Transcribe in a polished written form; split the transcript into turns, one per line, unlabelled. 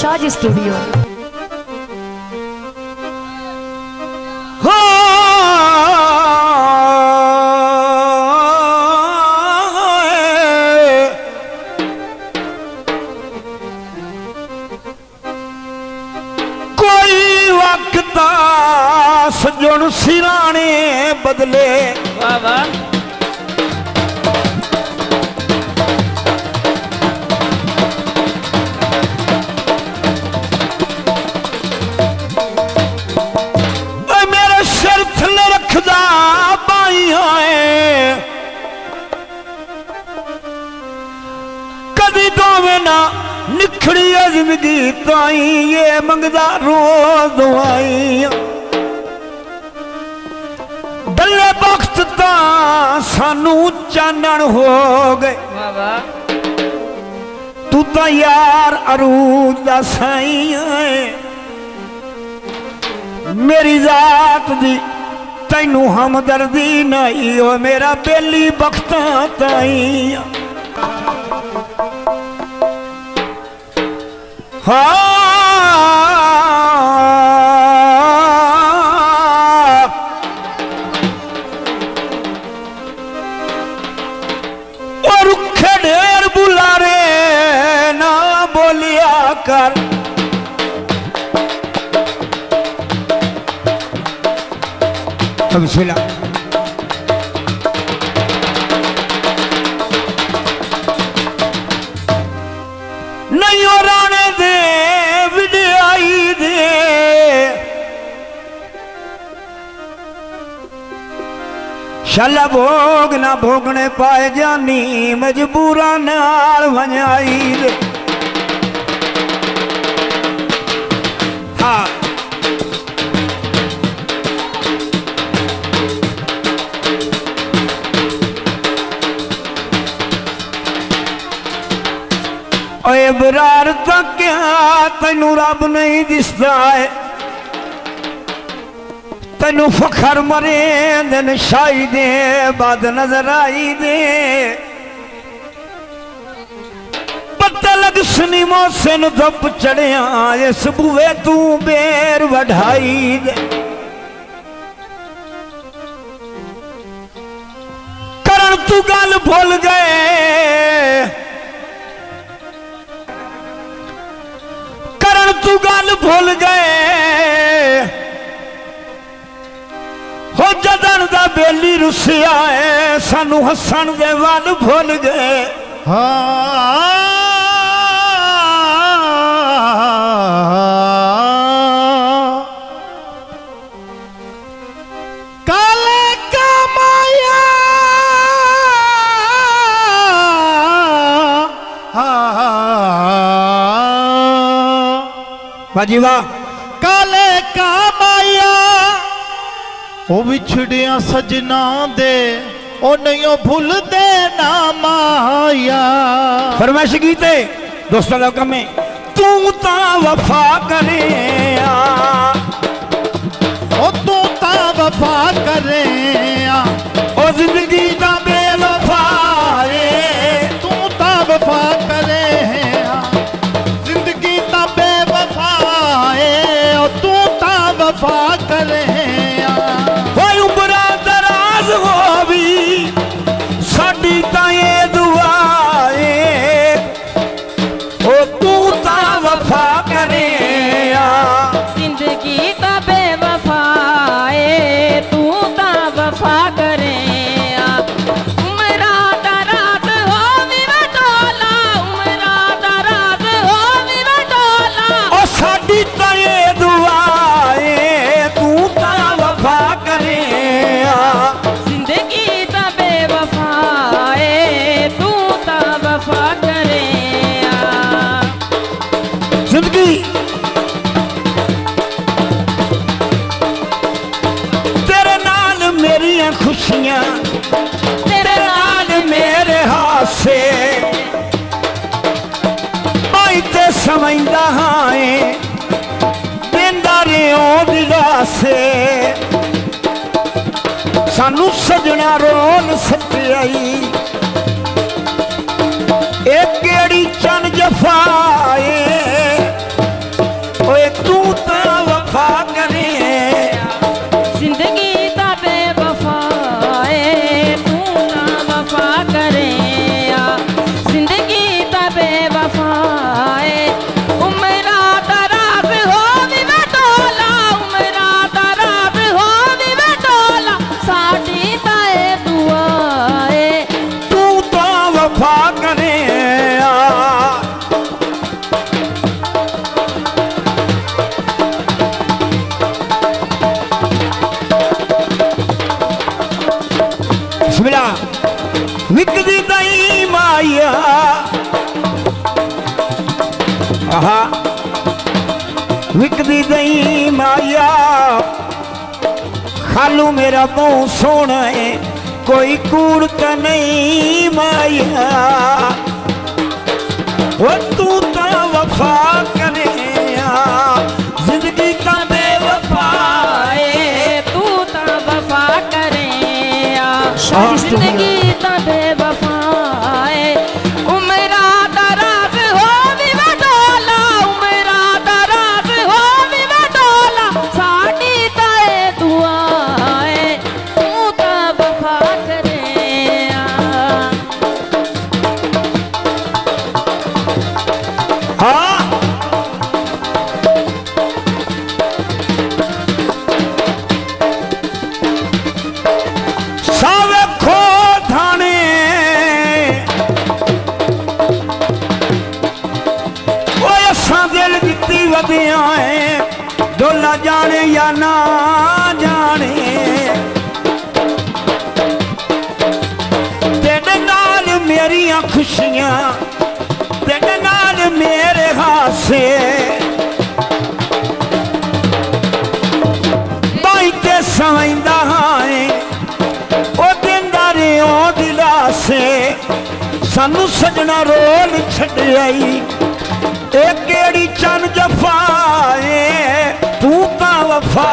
Shahaji studio.
सजन सिराने बदले
वाह वाह
मेरे सिर थले रखदा बाइयां कदी दोवे ना निखड़ी जिंदगी ताई ये मंगदा रोज दवाइयां डले वक्त सानू चानन हो गए तू तो यार अरूज दा साई है मेरी जात दी तैनू हमदर्दी नहीं ओ मेरा बेली वक्त ताई हाँ कर बिस्मिल्लाह नहीं और आने दे विदाई दे शाला भोग ना भोगने पाए जानी मजबूरा नाल वंजाई दे ओए बरार तक क्या तैनू रब नहीं दिसदा है तैनू फखर मरे दिन शाही दे बाद नजर आई दे पत्ते लग सनी मोसन धुप चढ़िया इस बुए तू बेर वढ़ाई दे करन तू गल भूल गए तू गल भूल गए हो जदन दा बेली रुसिया है सानू हसन दे वल भूल गए काले का माया बाजी वाह
काले का माया ओ विछड़िया सजना दे ओ नहीं भूल दे ना माया
फरमाइश गीते दोस्तों लोग में तू ता वफा करे
ओ तू ता वफा करे
ओ जिंदगी दा बेवफा
तू ता वफा करे जिंदगी ता बेवफा तू ता वफा करे
उम्रा दराज हो भी साडी ताए दुआ ओ तू ता वफा करे
जिंदगी ता बेवफा तू ता वफा करे उम्रा दराज हो भी वटोला उम्रा दराज हो भी वटोला
ओ साडी ताए दुआ तू ता वफा करे
जिंदगी ता बेवफा तू ता वफा करे
जिंदगी तेरे नाल मेरिया खुशियां तेरे नाल मेरे हासे आई ते समझदा हां देंदा रिओ दिलासे सानू सजना रोल सच्चाई एक केड़ी चन जफाए बिस्मिल्लाह विकदी दई माया आहा विकदी दई माया खालू मेरा मुंह सोना है कोई कूड़ का नहीं माया वो तू तो वफा करे जिंदगी का बेवफाए
तू ता वफा करे
शादी
जिंदगी ता बेवफाए उमरा दराज हो विवा डोला उमरा दराज हो विवा डोला साडी ताए दुआए तू ता वफा करे
हाँ सावे खो थाने वो असां दिल दित्ती वधिया है डोला जाने या ना जाने तेरे नाल मेरियां खुशियां तेरे नाल मेरे हासे बाई ते समझदा है ओ दिंदा रे ओ दिलासे सानू सजना रोल छड़ाई ए केड़ी चन जफाए तू तां वफा